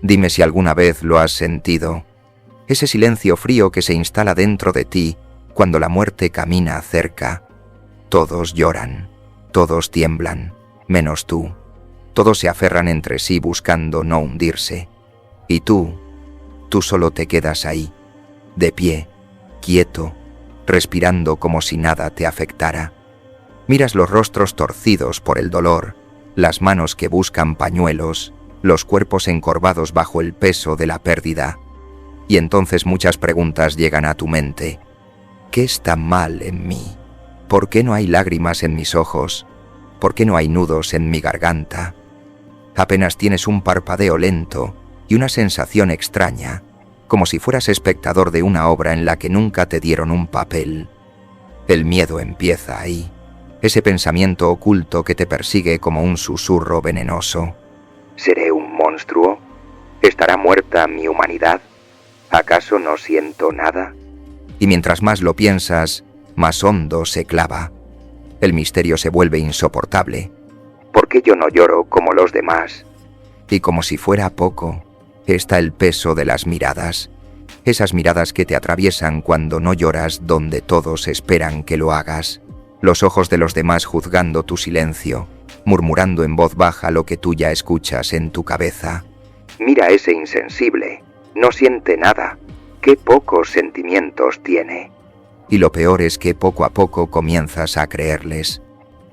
Dime si alguna vez lo has sentido. Ese silencio frío que se instala dentro de ti cuando la muerte camina cerca. Todos lloran, todos tiemblan, menos tú. Todos se aferran entre sí buscando no hundirse. Y tú solo te quedas ahí, de pie, quieto, respirando como si nada te afectara. Miras los rostros torcidos por el dolor, las manos que buscan pañuelos, los cuerpos encorvados bajo el peso de la pérdida. Y entonces muchas preguntas llegan a tu mente. ¿Qué está mal en mí? ¿Por qué no hay lágrimas en mis ojos? ¿Por qué no hay nudos en mi garganta? Apenas tienes un parpadeo lento y una sensación extraña, como si fueras espectador de una obra en la que nunca te dieron un papel. El miedo empieza ahí, ese pensamiento oculto que te persigue como un susurro venenoso. ¿Seré un monstruo? ¿Estará muerta mi humanidad? ¿Acaso no siento nada? Y mientras más lo piensas, más hondo se clava. El misterio se vuelve insoportable. ¿Por qué yo no lloro como los demás? Y como si fuera poco, está el peso de las miradas. Esas miradas que te atraviesan cuando no lloras donde todos esperan que lo hagas. Los ojos de los demás juzgando tu silencio, murmurando en voz baja lo que tú ya escuchas en tu cabeza. Mira ese insensible, no siente nada. Qué pocos sentimientos tiene. Y lo peor es que poco a poco comienzas a creerles.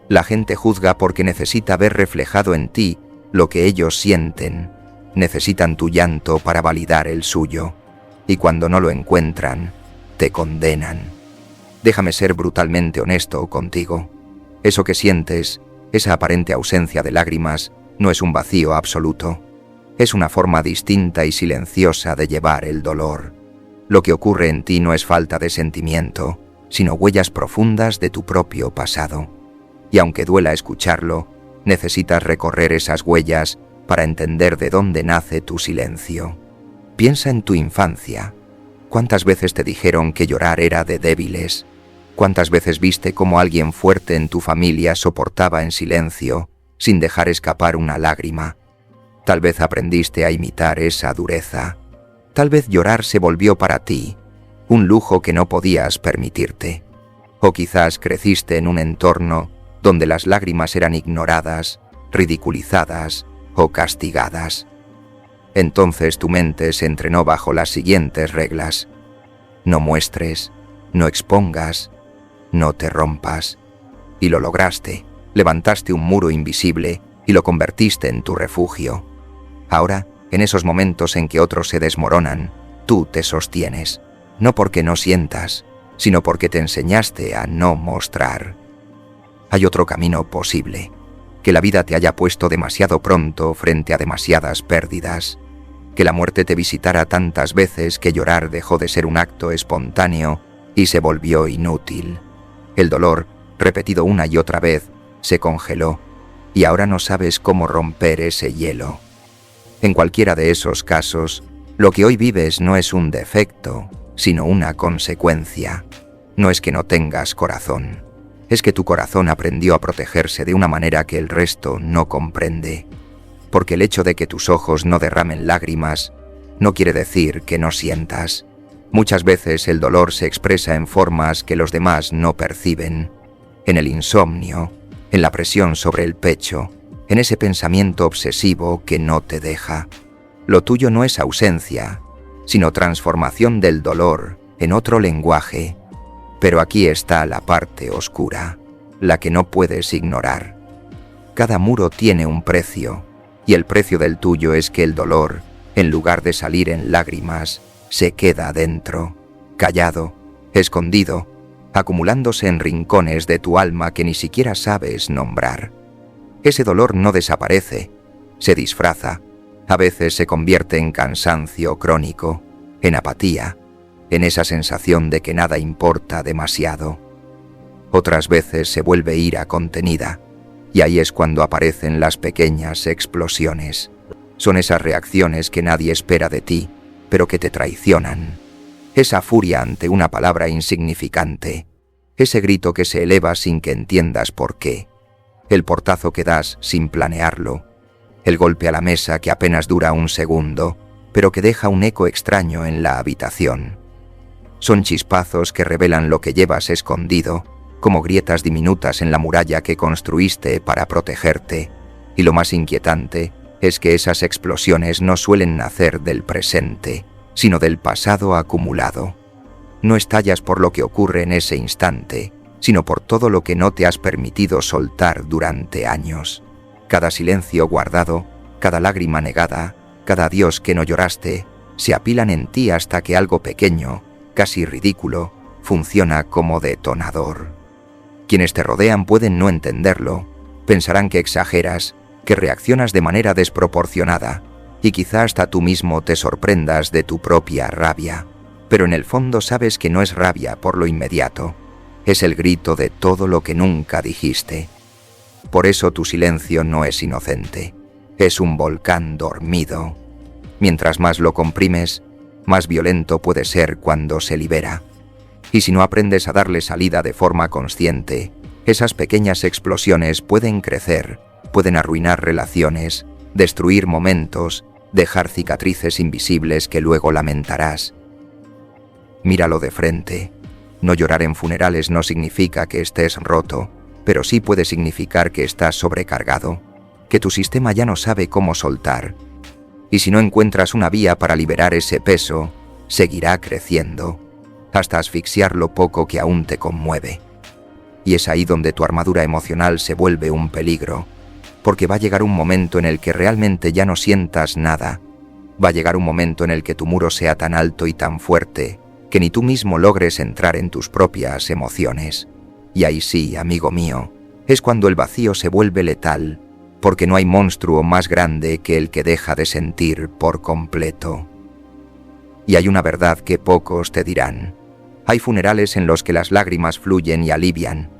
La gente juzga porque necesita ver reflejado en ti lo que ellos sienten. Necesitan tu llanto para validar el suyo. Y cuando no lo encuentran, te condenan. Déjame ser brutalmente honesto contigo. Eso que sientes, esa aparente ausencia de lágrimas, no es un vacío absoluto. Es una forma distinta y silenciosa de llevar el dolor. Lo que ocurre en ti no es falta de sentimiento, sino huellas profundas de tu propio pasado. Y aunque duela escucharlo, necesitas recorrer esas huellas para entender de dónde nace tu silencio. Piensa en tu infancia. ¿Cuántas veces te dijeron que llorar era de débiles? ¿Cuántas veces viste cómo alguien fuerte en tu familia soportaba en silencio, sin dejar escapar una lágrima? Tal vez aprendiste a imitar esa dureza. Tal vez llorar se volvió para ti un lujo que no podías permitirte. O quizás creciste en un entorno donde las lágrimas eran ignoradas, ridiculizadas o castigadas. Entonces tu mente se entrenó bajo las siguientes reglas. No muestres, no expongas, no te rompas. Y lo lograste. Levantaste un muro invisible y lo convertiste en tu refugio. Ahora, en esos momentos en que otros se desmoronan, tú te sostienes. No porque no sientas, sino porque te enseñaste a no mostrar. Hay otro camino posible. Que la vida te haya puesto demasiado pronto frente a demasiadas pérdidas. Que la muerte te visitara tantas veces que llorar dejó de ser un acto espontáneo y se volvió inútil. El dolor, repetido una y otra vez, se congeló y ahora no sabes cómo romper ese hielo. En cualquiera de esos casos, lo que hoy vives no es un defecto, sino una consecuencia. No es que no tengas corazón. Es que tu corazón aprendió a protegerse de una manera que el resto no comprende. Porque el hecho de que tus ojos no derramen lágrimas no quiere decir que no sientas. Muchas veces el dolor se expresa en formas que los demás no perciben. En el insomnio, en la presión sobre el pecho, en ese pensamiento obsesivo que no te deja. Lo tuyo no es ausencia, sino transformación del dolor en otro lenguaje. Pero aquí está la parte oscura, la que no puedes ignorar. Cada muro tiene un precio, y el precio del tuyo es que el dolor, en lugar de salir en lágrimas, se queda dentro, callado, escondido, acumulándose en rincones de tu alma que ni siquiera sabes nombrar. Ese dolor no desaparece, se disfraza, a veces se convierte en cansancio crónico, en apatía, en esa sensación de que nada importa demasiado. Otras veces se vuelve ira contenida, y ahí es cuando aparecen las pequeñas explosiones. Son esas reacciones que nadie espera de ti, pero que te traicionan. Esa furia ante una palabra insignificante, ese grito que se eleva sin que entiendas por qué, el portazo que das sin planearlo, el golpe a la mesa que apenas dura un segundo, pero que deja un eco extraño en la habitación. Son chispazos que revelan lo que llevas escondido, como grietas diminutas en la muralla que construiste para protegerte, y lo más inquietante es que esas explosiones no suelen nacer del presente, sino del pasado acumulado. No estallas por lo que ocurre en ese instante, sino por todo lo que no te has permitido soltar durante años. Cada silencio guardado, cada lágrima negada, cada adiós que no lloraste, se apilan en ti hasta que algo pequeño, casi ridículo, funciona como detonador. Quienes te rodean pueden no entenderlo, pensarán que exageras, que reaccionas de manera desproporcionada, y quizá hasta tú mismo te sorprendas de tu propia rabia, pero en el fondo sabes que no es rabia por lo inmediato, es el grito de todo lo que nunca dijiste. Por eso tu silencio no es inocente, es un volcán dormido. Mientras más lo comprimes, más violento puede ser cuando se libera. Y si no aprendes a darle salida de forma consciente, esas pequeñas explosiones pueden crecer, pueden arruinar relaciones, destruir momentos, dejar cicatrices invisibles que luego lamentarás. Míralo de frente. No llorar en funerales no significa que estés roto, pero sí puede significar que estás sobrecargado, que tu sistema ya no sabe cómo soltar. Y si no encuentras una vía para liberar ese peso, seguirá creciendo, hasta asfixiar lo poco que aún te conmueve. Y es ahí donde tu armadura emocional se vuelve un peligro, porque va a llegar un momento en el que realmente ya no sientas nada. Va a llegar un momento en el que tu muro sea tan alto y tan fuerte que ni tú mismo logres entrar en tus propias emociones. Y ahí sí, amigo mío, es cuando el vacío se vuelve letal, porque no hay monstruo más grande que el que deja de sentir por completo. Y hay una verdad que pocos te dirán. Hay funerales en los que las lágrimas fluyen y alivian,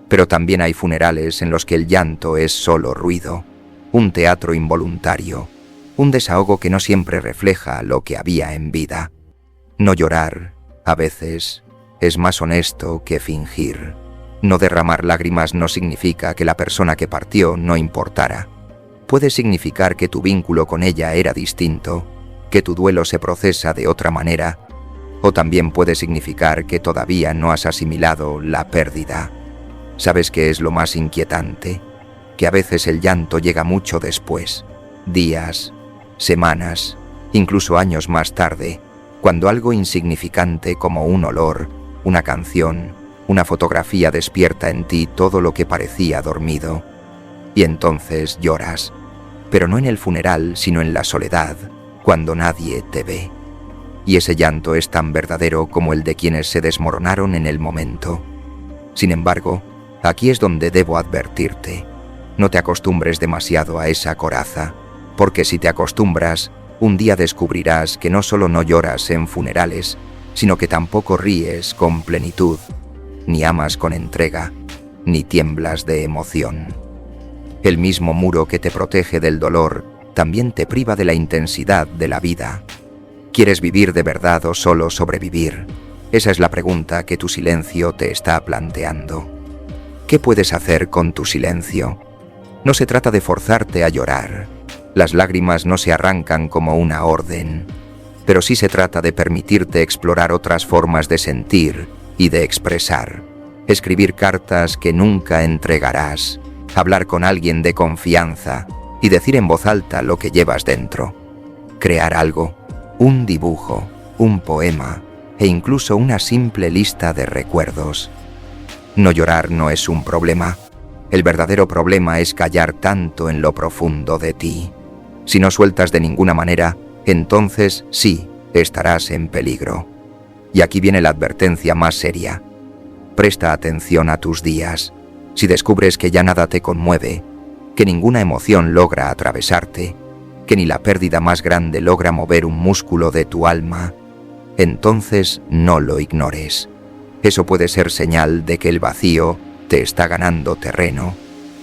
pero también hay funerales en los que el llanto es solo ruido, un teatro involuntario, un desahogo que no siempre refleja lo que había en vida. No llorar, a veces, es más honesto que fingir. No derramar lágrimas no significa que la persona que partió no importara. Puede significar que tu vínculo con ella era distinto, que tu duelo se procesa de otra manera, o también puede significar que todavía no has asimilado la pérdida. ¿Sabes qué es lo más inquietante? Que a veces el llanto llega mucho después, días, semanas, incluso años más tarde, cuando algo insignificante como un olor, una canción, una fotografía despierta en ti todo lo que parecía dormido. Y entonces lloras, pero no en el funeral, sino en la soledad, cuando nadie te ve. Y ese llanto es tan verdadero como el de quienes se desmoronaron en el momento. Sin embargo, aquí es donde debo advertirte. No te acostumbres demasiado a esa coraza, porque si te acostumbras, un día descubrirás que no solo no lloras en funerales, sino que tampoco ríes con plenitud, ni amas con entrega, ni tiemblas de emoción. El mismo muro que te protege del dolor también te priva de la intensidad de la vida. ¿Quieres vivir de verdad o solo sobrevivir? Esa es la pregunta que tu silencio te está planteando. ¿Qué puedes hacer con tu silencio? No se trata de forzarte a llorar. Las lágrimas no se arrancan como una orden, pero sí se trata de permitirte explorar otras formas de sentir y de expresar. Escribir cartas que nunca entregarás, hablar con alguien de confianza y decir en voz alta lo que llevas dentro. Crear algo, un dibujo, un poema e incluso una simple lista de recuerdos. No llorar no es un problema. El verdadero problema es callar tanto en lo profundo de ti. Si no sueltas de ninguna manera, entonces sí, estarás en peligro. Y aquí viene la advertencia más seria. Presta atención a tus días. Si descubres que ya nada te conmueve, que ninguna emoción logra atravesarte, que ni la pérdida más grande logra mover un músculo de tu alma, entonces no lo ignores. Eso puede ser señal de que el vacío te está ganando terreno.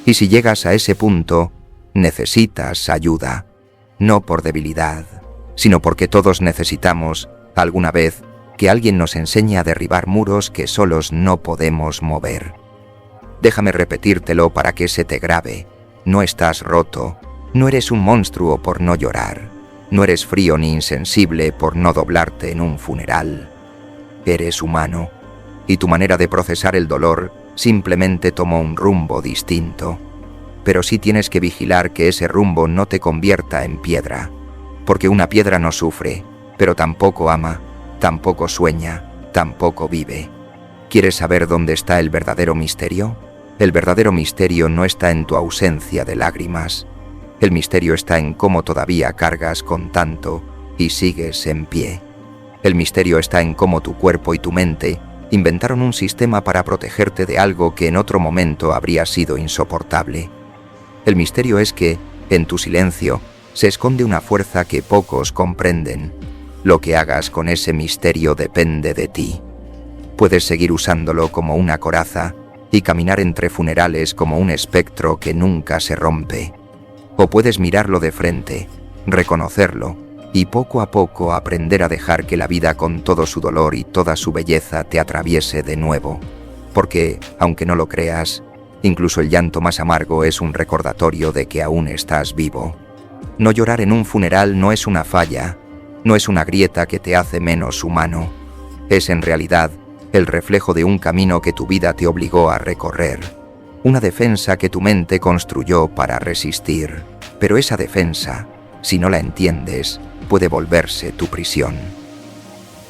Y si llegas a ese punto, necesitas ayuda. No por debilidad, sino porque todos necesitamos, alguna vez, que alguien nos enseñe a derribar muros que solos no podemos mover. Déjame repetírtelo para que se te grabe. No estás roto, No eres un monstruo por no llorar. No eres frío ni insensible por no doblarte en un funeral. Eres humano, y tu manera de procesar el dolor simplemente tomó un rumbo distinto. Pero sí tienes que vigilar que ese rumbo no te convierta en piedra, porque una piedra no sufre, pero tampoco ama, tampoco sueña, tampoco vive. ¿Quieres saber dónde está el verdadero misterio? El verdadero misterio no está en tu ausencia de lágrimas. El misterio está en cómo todavía cargas con tanto y sigues en pie. El misterio está en cómo tu cuerpo y tu mente inventaron un sistema para protegerte de algo que en otro momento habría sido insoportable. El misterio es que, en tu silencio, se esconde una fuerza que pocos comprenden. Lo que hagas con ese misterio depende de ti. Puedes seguir usándolo como una coraza y caminar entre funerales como un espectro que nunca se rompe. O puedes mirarlo de frente, reconocerlo y poco a poco aprender a dejar que la vida con todo su dolor y toda su belleza te atraviese de nuevo. Porque, aunque no lo creas, incluso el llanto más amargo es un recordatorio de que aún estás vivo. No llorar en un funeral no es una falla, no es una grieta que te hace menos humano. Es en realidad el reflejo de un camino que tu vida te obligó a recorrer. Una defensa que tu mente construyó para resistir. Pero esa defensa, si no la entiendes, puede volverse tu prisión.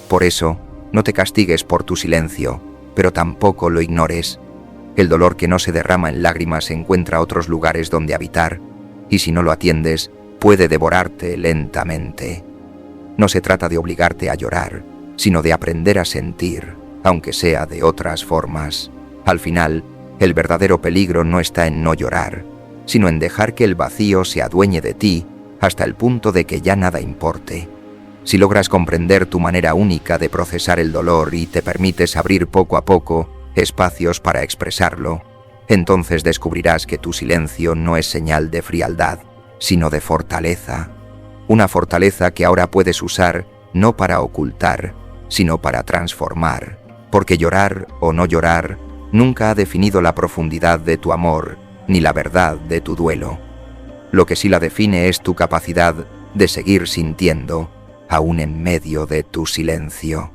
Por eso, no te castigues por tu silencio, pero tampoco lo ignores. El dolor que no se derrama en lágrimas encuentra otros lugares donde habitar, y si no lo atiendes, puede devorarte lentamente. No se trata de obligarte a llorar, sino de aprender a sentir, aunque sea de otras formas. Al final, el verdadero peligro no está en no llorar, sino en dejar que el vacío se adueñe de ti hasta el punto de que ya nada importe. Si logras comprender tu manera única de procesar el dolor y te permites abrir poco a poco espacios para expresarlo, entonces descubrirás que tu silencio no es señal de frialdad, sino de fortaleza. Una fortaleza que ahora puedes usar no para ocultar, sino para transformar, porque llorar o no llorar nunca ha definido la profundidad de tu amor ni la verdad de tu duelo. Lo que sí la define es tu capacidad de seguir sintiendo, aún en medio de tu silencio.